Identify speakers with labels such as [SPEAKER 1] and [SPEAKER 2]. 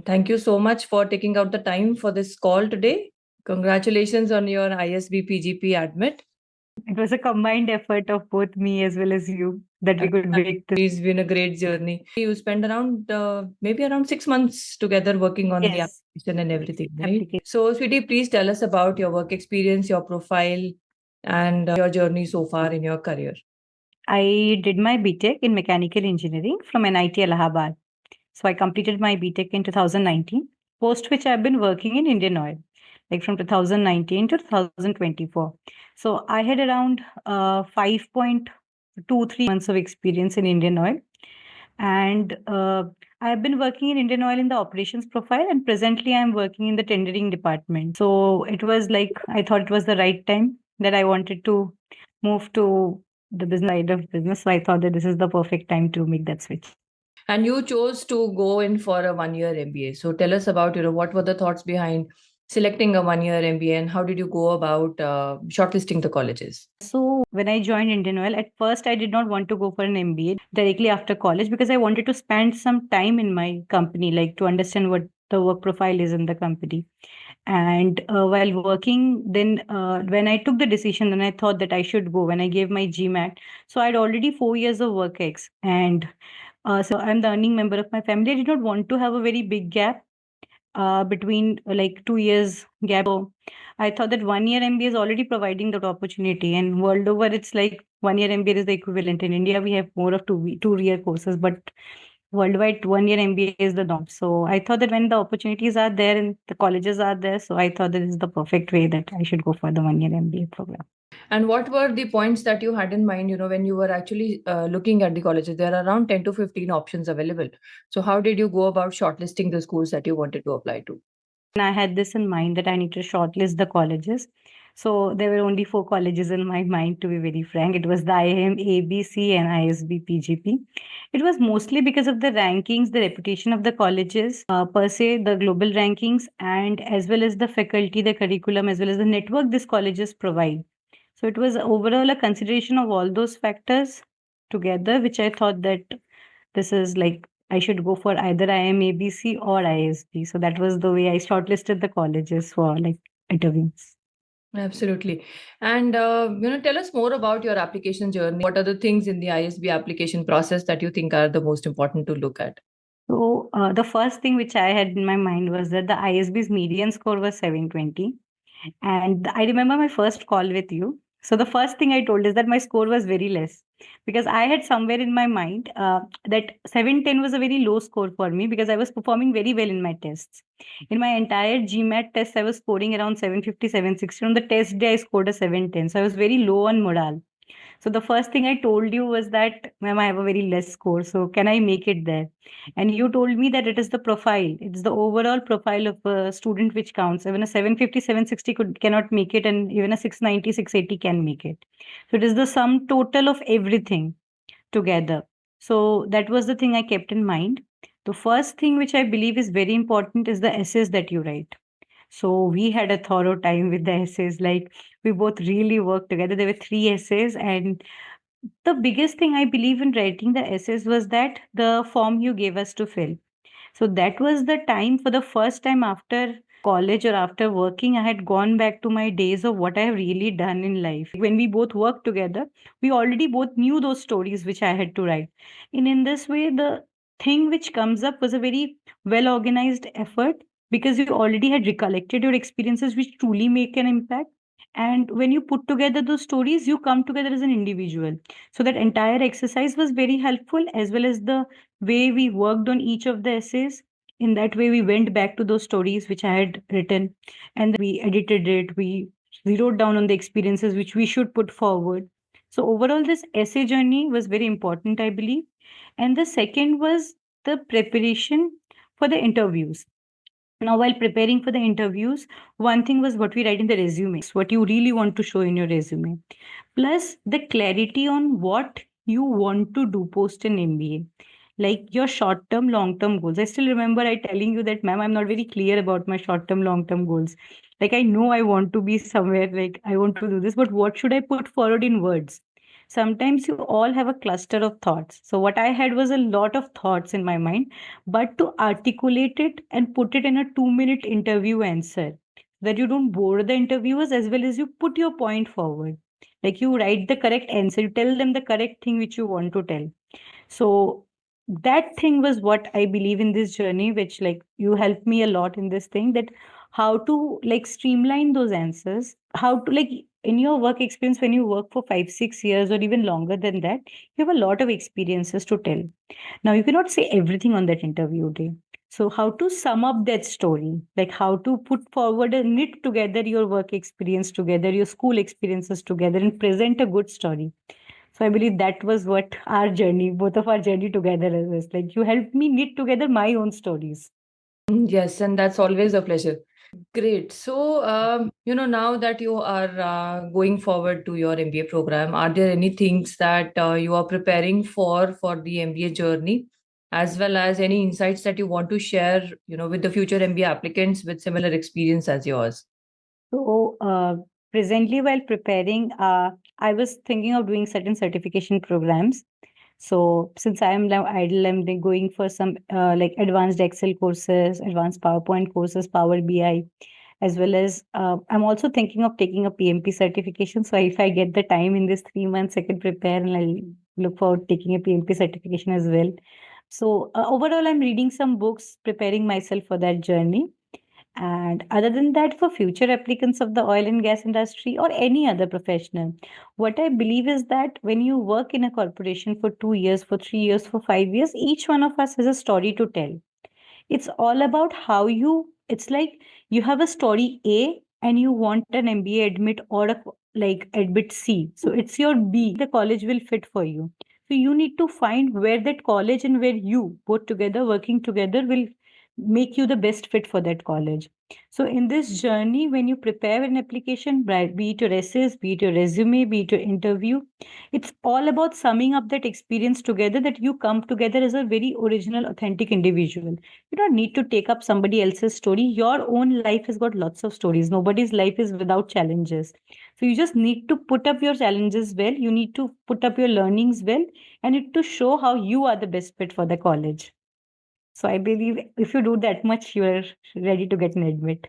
[SPEAKER 1] Thank you so much for taking out the time for this call today. Congratulations on your ISB PGP admit.
[SPEAKER 2] It was a combined effort of both me as well as you that we could make this.
[SPEAKER 1] It's been a great journey. You spent around maybe around 6 months together working on the
[SPEAKER 2] Yes,
[SPEAKER 1] application and everything, right?
[SPEAKER 2] application.
[SPEAKER 1] So, sweetie, please tell us about your work experience, your profile, and your journey so far in your career.
[SPEAKER 2] I did my BTech in mechanical engineering from NIT Allahabad. So I completed my BTech in 2019, post which I've been working in Indian Oil, like from 2019 to 2024. So I had around 5.23 months of experience in Indian Oil. And I've been working in Indian Oil in the operations profile, and presently I'm working in the tendering department. So it was like I thought it was the right time that I wanted to move to the business side of business. So I thought that this is the perfect time to make that switch.
[SPEAKER 1] And you chose to go in for a 1 year MBA. So tell us about, what were the thoughts behind selecting a 1 year MBA and how did you go about shortlisting the colleges?
[SPEAKER 2] So when I joined Indian Oil, at first I did not want to go for an MBA directly after college because I wanted to spend some time in my company, like to understand what the work profile is in the company. And while working, then when I took the decision, then I thought that I should go when I gave my GMAT. So I had already 4 years of work ex, and since I'm the earning member of my family, I did not want to have a very big gap between like 2 years gap. So I thought that 1 year MBA is already providing that opportunity, and world over, it's like 1 year MBA is the equivalent. In India, we have more of two-year courses, but worldwide 1 year MBA is the norm. So I thought that when the opportunities are there and the colleges are there, so I thought that this is the perfect way that I should go for the 1 year MBA program.
[SPEAKER 1] And what were the points that you had in mind, when you were actually looking at the colleges? There are around 10 to 15 options available. So how did you go about shortlisting the schools that you wanted to apply to?
[SPEAKER 2] And I had this in mind that I need to shortlist the colleges. So there were only 4 colleges in my mind, to be very frank. It was the IIM, ABC, and ISB PGP. It was mostly because of the rankings, the reputation of the colleges, per se, the global rankings, and as well as the faculty, the curriculum, as well as the network these colleges provide. So it was overall a consideration of all those factors together, which I thought that this is like I should go for either IMABC or ISB. So that was the way I shortlisted the colleges for like interviews.
[SPEAKER 1] Absolutely. And, tell us more about your application journey. What are the things in the ISB application process that you think are the most important to look at?
[SPEAKER 2] So the first thing which I had in my mind was that the ISB's median score was 720. And I remember my first call with you. So the first thing I told is that my score was very less because I had somewhere in my mind that 710 was a very low score for me because I was performing very well in my tests. In my entire GMAT test, I was scoring around 750, 760. On the test day, I scored a 710. So I was very low on morale. So the first thing I told you was that, ma'am, I have a very less score. So can I make it there? And you told me that it is the profile. It's the overall profile of a student which counts. Even a 750, 760 cannot make it, and even a 690, 680 can make it. So it is the sum total of everything together. So that was the thing I kept in mind. The first thing which I believe is very important is the essays that you write. So we had a thorough time with the essays. Like we both really worked together. There were 3 essays, and the biggest thing I believe in writing the essays was that the form you gave us to fill. So that was the time for the first time after college or after working, I had gone back to my days of what I have really done in life. When we both worked together, we already both knew those stories which I had to write. And in this way, the thing which comes up was a very well organized effort because you already had recollected your experiences which truly make an impact. And when you put together those stories, you come together as an individual. So that entire exercise was very helpful, as well as the way we worked on each of the essays. In that way, we went back to those stories which I had written, and we edited it. We zeroed down on the experiences which we should put forward. So overall, this essay journey was very important, I believe. And the second was the preparation for the interviews. Now, while preparing for the interviews, one thing was what we write in the resume, what you really want to show in your resume, plus the clarity on what you want to do post an MBA, like your short term, long term goals. I still remember I telling you that, ma'am, I'm not very clear about my short term, long term goals. Like, I know I want to be somewhere, like, I want to do this, but what should I put forward in words? sometimes you all have a cluster of thoughts. So what I had was a lot of thoughts in my mind, but to articulate it and put it in a 2-minute interview answer, that you don't bore the interviewers as well as you put your point forward. Like you write the correct answer, you tell them the correct thing which you want to tell. So that thing was what I believe in this journey, which like you helped me a lot in this thing, that how to like streamline those answers, how to like in your work experience, when you work for 5 6 years or even longer than that, you have a lot of experiences to tell. Now you cannot say everything on that interview day. So how to sum up that story, like how to put forward and knit together your work experience together, your school experiences together, and present a good story. So I believe that was what our journey, both of our journey together is. Like you helped me knit together my own stories.
[SPEAKER 1] Yes, and that's always a pleasure. Great. So, now that you are going forward to your MBA program, are there any things that you are preparing for the MBA journey, as well as any insights that you want to share, with the future MBA applicants with similar experience as yours?
[SPEAKER 2] So presently, while preparing, I was thinking of doing certain certification programs. So since I am now idle, I'm then going for some like advanced Excel courses, advanced PowerPoint courses, Power BI, as well as I'm also thinking of taking a PMP certification. So if I get the time in this 3 months, I can prepare and I'll look forward to taking a PMP certification as well. So overall, I'm reading some books, preparing myself for that journey. And other than that, for future applicants of the oil and gas industry or any other professional, what I believe is that when you work in a corporation for 2 years, for 3 years, for 5 years, each one of us has a story to tell. It's all about how you, it's like you have a story A and you want an MBA admit or a like admit C. So it's your B, the college will fit for you. So you need to find where that college and where you both together working together will make you the best fit for that college. So in this journey, when you prepare an application, be it your essays, be it your resume, be it your interview, it's all about summing up that experience together, that you come together as a very original, authentic individual. You don't need to take up somebody else's story. Your own life has got lots of stories. Nobody's life is without challenges. So you just need to put up your challenges well. You need to put up your learnings well, and it to show how you are the best fit for the college. So I believe if you do that much, you are ready to get an admit.